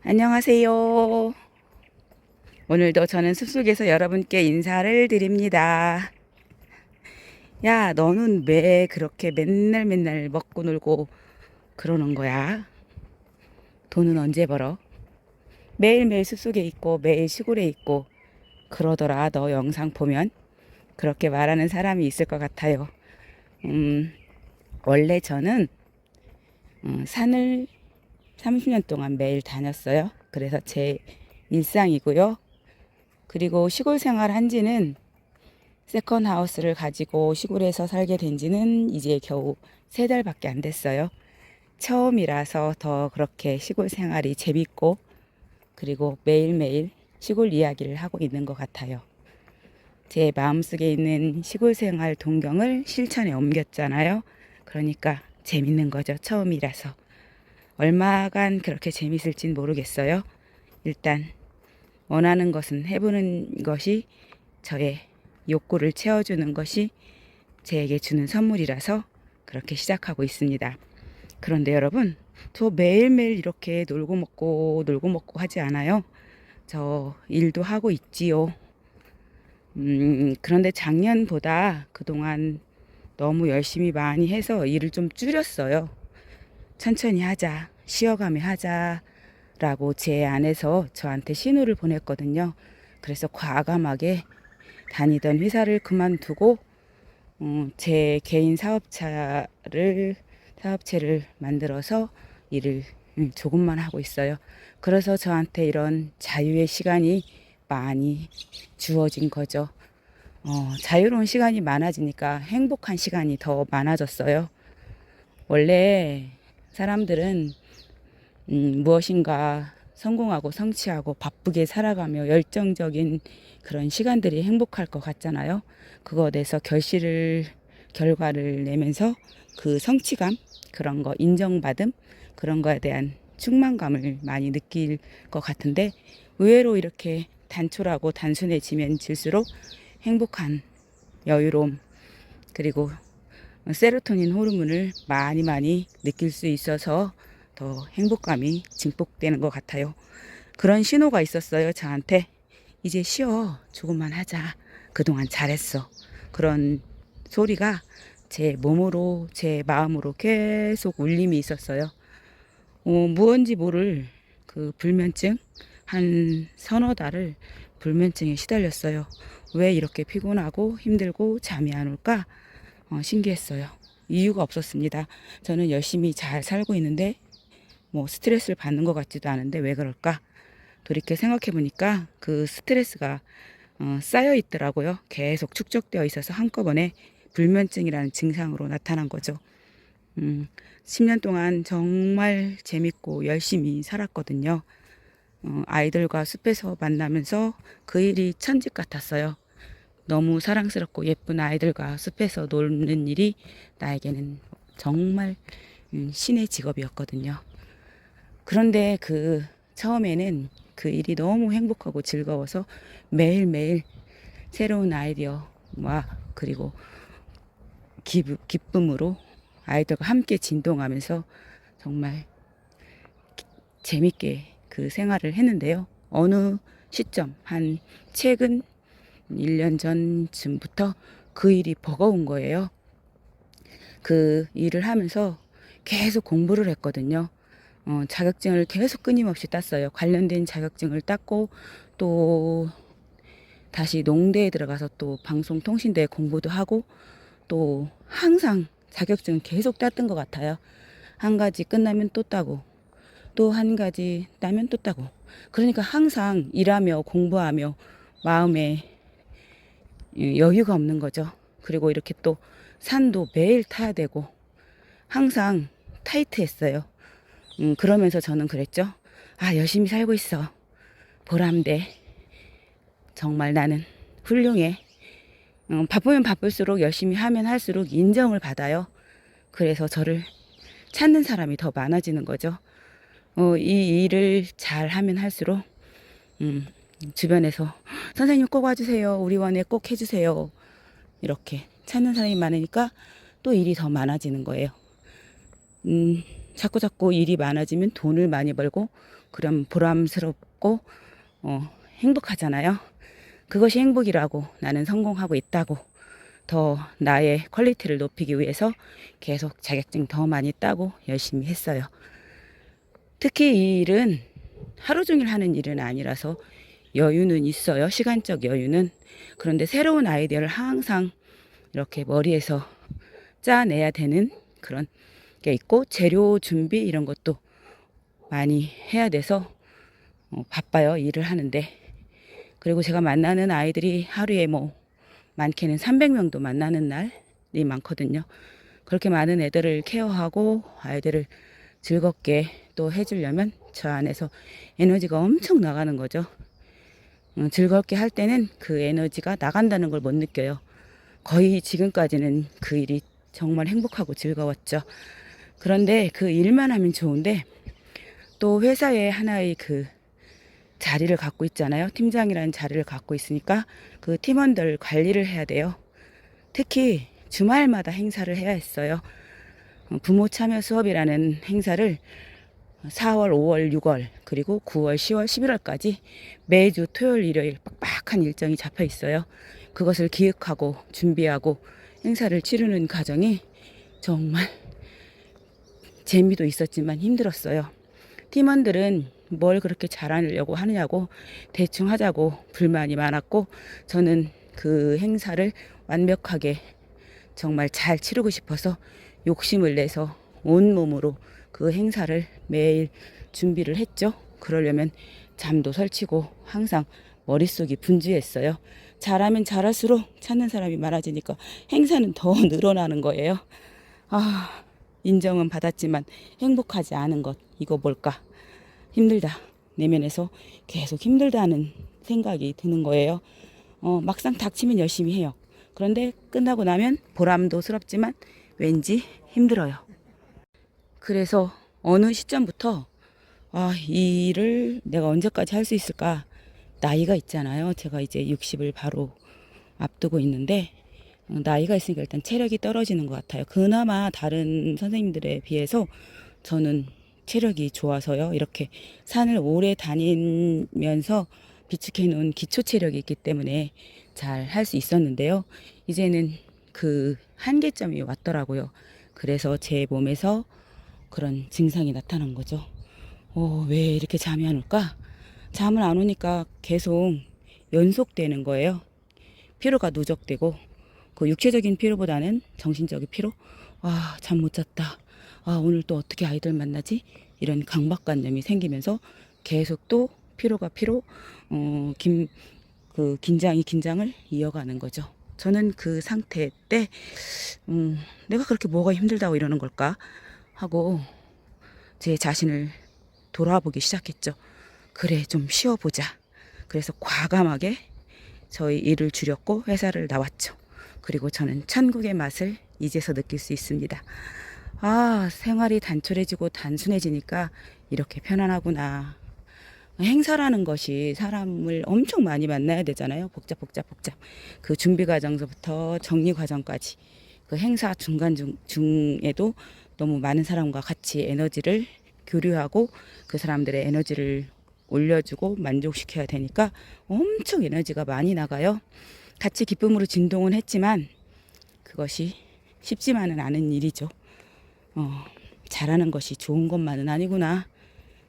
안녕하세요. 오늘도 저는 숲속에서 여러분께 인사를 드립니다. 야, 너는 왜 그렇게 맨날 맨날 먹고 놀고 그러는 거야? 돈은 언제 벌어? 매일매일 숲속에 있고 매일 시골에 있고 그러더라. 너 영상 보면 그렇게 말하는 사람이 있을 것 같아요. 음, 원래 저는 산을 30년 동안 매일 다녔어요. 그래서 제 일상이고요. 그리고 시골 생활 한 지는 세컨하우스를 가지고 시골에서 살게 된 지는 이제 겨우 3달밖에 안 됐어요. 처음이라서 더 그렇게 시골 생활이 재밌고 그리고 매일매일 시골 이야기를 하고 있는 것 같아요. 제 마음속에 있는 시골 생활 동경을 실천에 옮겼잖아요. 그러니까 재밌는 거죠. 처음이라서. 얼마간 그렇게 재밌을진 모르겠어요. 일단 원하는 것은 해보는 것이 저의 욕구를 채워주는 것이 제에게 주는 선물이라서 그렇게 시작하고 있습니다. 그런데 여러분, 저 매일매일 이렇게 놀고 먹고 하지 않아요. 저 일도 하고 있지요. 그런데 작년보다 그동안 너무 열심히 많이 해서 일을 좀 줄였어요. 천천히 하자, 쉬어가며 하자라고 제 안에서 저한테 신호를 보냈거든요. 그래서 과감하게 다니던 회사를 그만두고 제 개인 사업체를 만들어서 일을 조금만 하고 있어요. 그래서 저한테 이런 자유의 시간이 많이 주어진 거죠. 자유로운 시간이 많아지니까 행복한 시간이 더 많아졌어요. 원래 사람들은 무엇인가 성공하고 성취하고 바쁘게 살아가며 열정적인 그런 시간들이 행복할 것 같잖아요. 그거에 대해서 결과를 내면서 그 성취감, 그런 거 인정받음, 그런 거에 대한 충만감을 많이 느낄 것 같은데 의외로 이렇게 단촐하고 단순해지면 질수록 행복한 여유로움 그리고 세로토닌 호르몬을 많이 많이 느낄 수 있어서 더 행복감이 증폭되는 것 같아요. 그런 신호가 있었어요, 저한테. 이제 쉬어. 조금만 하자. 그동안 잘했어. 그런 소리가 제 몸으로, 제 마음으로 계속 울림이 있었어요. 무언지 모를 그 불면증, 한 서너 달을 불면증에 시달렸어요. 왜 이렇게 피곤하고 힘들고 잠이 안 올까? 신기했어요. 이유가 없었습니다. 저는 열심히 잘 살고 있는데 뭐 스트레스를 받는 것 같지도 않은데 왜 그럴까? 돌이켜 생각해 보니까 그 스트레스가 쌓여 있더라고요. 계속 축적되어 있어서 한꺼번에 불면증이라는 증상으로 나타난 거죠. 10년 동안 정말 재밌고 열심히 살았거든요. 아이들과 숲에서 만나면서 그 일이 천직 같았어요. 너무 사랑스럽고 예쁜 아이들과 숲에서 노는 일이 나에게는 정말 신의 직업이었거든요. 그런데 그 처음에는 그 일이 너무 행복하고 즐거워서 매일매일 새로운 아이디어와 그리고 기쁨으로 아이들과 함께 진동하면서 정말 재밌게 그 생활을 했는데요. 어느 시점, 한 최근 1년 전쯤부터 그 일이 버거운 거예요. 그 일을 하면서 계속 공부를 했거든요. 자격증을 계속 끊임없이 땄어요. 관련된 자격증을 땄고 또 다시 농대에 들어가서 또 방송통신대 공부도 하고 또 항상 자격증을 계속 땄던 것 같아요. 한 가지 끝나면 또 따고 또 한 가지 따면 또 따고 그러니까 항상 일하며 공부하며 마음에 여유가 없는 거죠. 그리고 이렇게 또 산도 매일 타야 되고 항상 타이트했어요. 그러면서 저는 그랬죠. 아, 열심히 살고 있어. 보람돼. 정말 나는 훌륭해. 바쁘면 바쁠수록 열심히 하면 할수록 인정을 받아요. 그래서 저를 찾는 사람이 더 많아지는 거죠. 이 일을 잘 하면 할수록 주변에서 선생님 꼭 와주세요. 우리 원에 꼭 해주세요. 이렇게 찾는 사람이 많으니까 또 일이 더 많아지는 거예요. 자꾸 일이 많아지면 돈을 많이 벌고 그럼 보람스럽고 행복하잖아요. 그것이 행복이라고 나는 성공하고 있다고 더 나의 퀄리티를 높이기 위해서 계속 자격증 더 많이 따고 열심히 했어요. 특히 이 일은 하루 종일 하는 일은 아니라서 여유는 있어요. 시간적 여유는. 그런데 새로운 아이디어를 항상 이렇게 머리에서 짜내야 되는 그런 게 있고 재료 준비 이런 것도 많이 해야 돼서 바빠요. 일을 하는데. 그리고 제가 만나는 아이들이 하루에 뭐 많게는 300명도 만나는 날이 많거든요. 그렇게 많은 애들을 케어하고 아이들을 즐겁게 또 해주려면 저 안에서 에너지가 엄청 나가는 거죠. 즐겁게 할 때는 그 에너지가 나간다는 걸 못 느껴요. 거의 지금까지는 그 일이 정말 행복하고 즐거웠죠. 그런데 그 일만 하면 좋은데 또 회사에 하나의 그 자리를 갖고 있잖아요. 팀장이라는 자리를 갖고 있으니까 그 팀원들 관리를 해야 돼요. 특히 주말마다 행사를 해야 했어요. 부모 참여 수업이라는 행사를 4월, 5월, 6월, 그리고 9월, 10월, 11월까지 매주 토요일, 일요일 빡빡한 일정이 잡혀 있어요. 그것을 기획하고 준비하고 행사를 치르는 과정이 정말 재미도 있었지만 힘들었어요. 팀원들은 뭘 그렇게 잘하려고 하느냐고 대충 하자고 불만이 많았고 저는 그 행사를 완벽하게 정말 잘 치르고 싶어서 욕심을 내서 온몸으로 그 행사를 매일 준비를 했죠. 그러려면 잠도 설치고 항상 머릿속이 분주했어요. 잘하면 잘할수록 찾는 사람이 많아지니까 행사는 더 늘어나는 거예요. 아, 인정은 받았지만 행복하지 않은 것, 이거 뭘까? 힘들다. 내면에서 계속 힘들다는 생각이 드는 거예요. 막상 닥치면 열심히 해요. 그런데 끝나고 나면 보람도 스럽지만 왠지 힘들어요. 그래서 어느 시점부터 이 일을 내가 언제까지 할 수 있을까? 나이가 있잖아요. 제가 이제 60을 바로 앞두고 있는데 나이가 있으니까 일단 체력이 떨어지는 것 같아요. 그나마 다른 선생님들에 비해서 저는 체력이 좋아서요. 이렇게 산을 오래 다니면서 비축해 놓은 기초 체력이 있기 때문에 잘 할 수 있었는데요. 이제는 그 한계점이 왔더라고요. 그래서 제 몸에서 그런 증상이 나타난 거죠. 왜 이렇게 잠이 안 올까? 잠을 안 오니까 계속 연속되는 거예요. 피로가 누적되고 그 육체적인 피로보다는 정신적인 피로. 잠 못 잤다. 오늘 또 어떻게 아이들 만나지? 이런 강박관념이 생기면서 계속 또 피로가 피로, 긴장을 이어가는 거죠. 저는 그 상태 때, 내가 그렇게 뭐가 힘들다고 이러는 걸까? 하고 제 자신을 돌아보기 시작했죠. 그래, 좀 쉬어보자. 그래서 과감하게 저희 일을 줄였고 회사를 나왔죠. 그리고 저는 천국의 맛을 이제서 느낄 수 있습니다. 생활이 단촐해지고 단순해지니까 이렇게 편안하구나. 행사라는 것이 사람을 엄청 많이 만나야 되잖아요. 복잡. 그 준비 과정서부터 정리 과정까지. 그 행사 중에도 너무 많은 사람과 같이 에너지를 교류하고 그 사람들의 에너지를 올려주고 만족시켜야 되니까 엄청 에너지가 많이 나가요. 같이 기쁨으로 진동은 했지만 그것이 쉽지만은 않은 일이죠. 잘하는 것이 좋은 것만은 아니구나.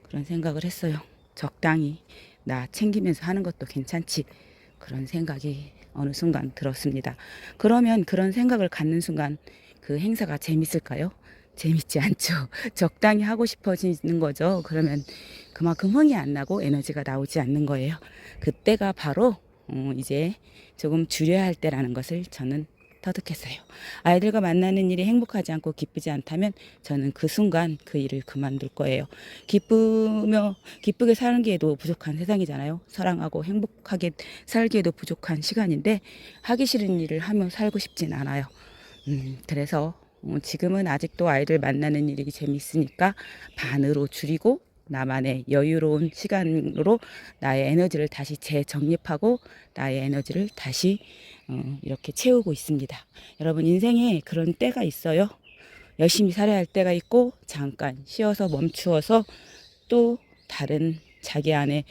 그런 생각을 했어요. 적당히 나 챙기면서 하는 것도 괜찮지. 그런 생각이 어느 순간 들었습니다. 그러면 그런 생각을 갖는 순간 그 행사가 재밌을까요? 재밌지 않죠. 적당히 하고 싶어지는 거죠. 그러면 그만큼 흥이 안 나고 에너지가 나오지 않는 거예요. 그때가 바로 이제 조금 줄여야 할 때라는 것을 저는 터득했어요. 아이들과 만나는 일이 행복하지 않고 기쁘지 않다면 저는 그 순간 그 일을 그만둘 거예요. 기쁘게 살기에도 부족한 세상이잖아요. 사랑하고 행복하게 살기에도 부족한 시간인데 하기 싫은 일을 하며 살고 싶진 않아요. 그래서 지금은 아직도 아이들 만나는 일이 재밌으니까 반으로 줄이고 나만의 여유로운 시간으로 나의 에너지를 다시 재정립하고 나의 에너지를 다시 이렇게 채우고 있습니다. 여러분 인생에 그런 때가 있어요. 열심히 살아야 할 때가 있고 잠깐 쉬어서 멈추어서 또 다른 자기 안에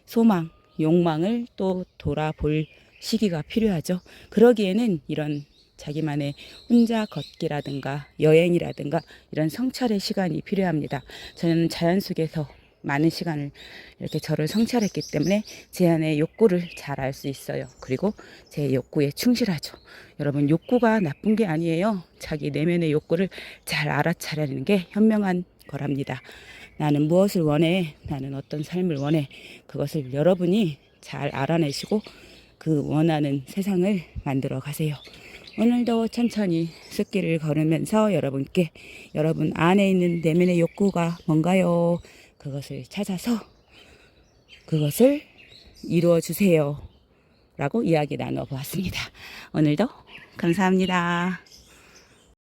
소망, 욕망을 또 돌아볼 시기가 필요하죠. 그러기에는 이런 자기만의 혼자 걷기라든가 여행이라든가 이런 성찰의 시간이 필요합니다. 저는 자연 속에서 많은 시간을 이렇게 저를 성찰했기 때문에 제 안의 욕구를 잘 알 수 있어요. 그리고 제 욕구에 충실하죠. 여러분, 욕구가 나쁜 게 아니에요. 자기 내면의 욕구를 잘 알아차리는 게 현명한 거랍니다. 나는 무엇을 원해? 나는 어떤 삶을 원해? 그것을 여러분이 잘 알아내시고 그 원하는 세상을 만들어 가세요. 오늘도 천천히 숲길을 걸으면서 여러분께 여러분 안에 있는 내면의 욕구가 뭔가요? 그것을 찾아서 그것을 이루어 주세요. 라고 이야기 나눠 보았습니다. 오늘도 감사합니다.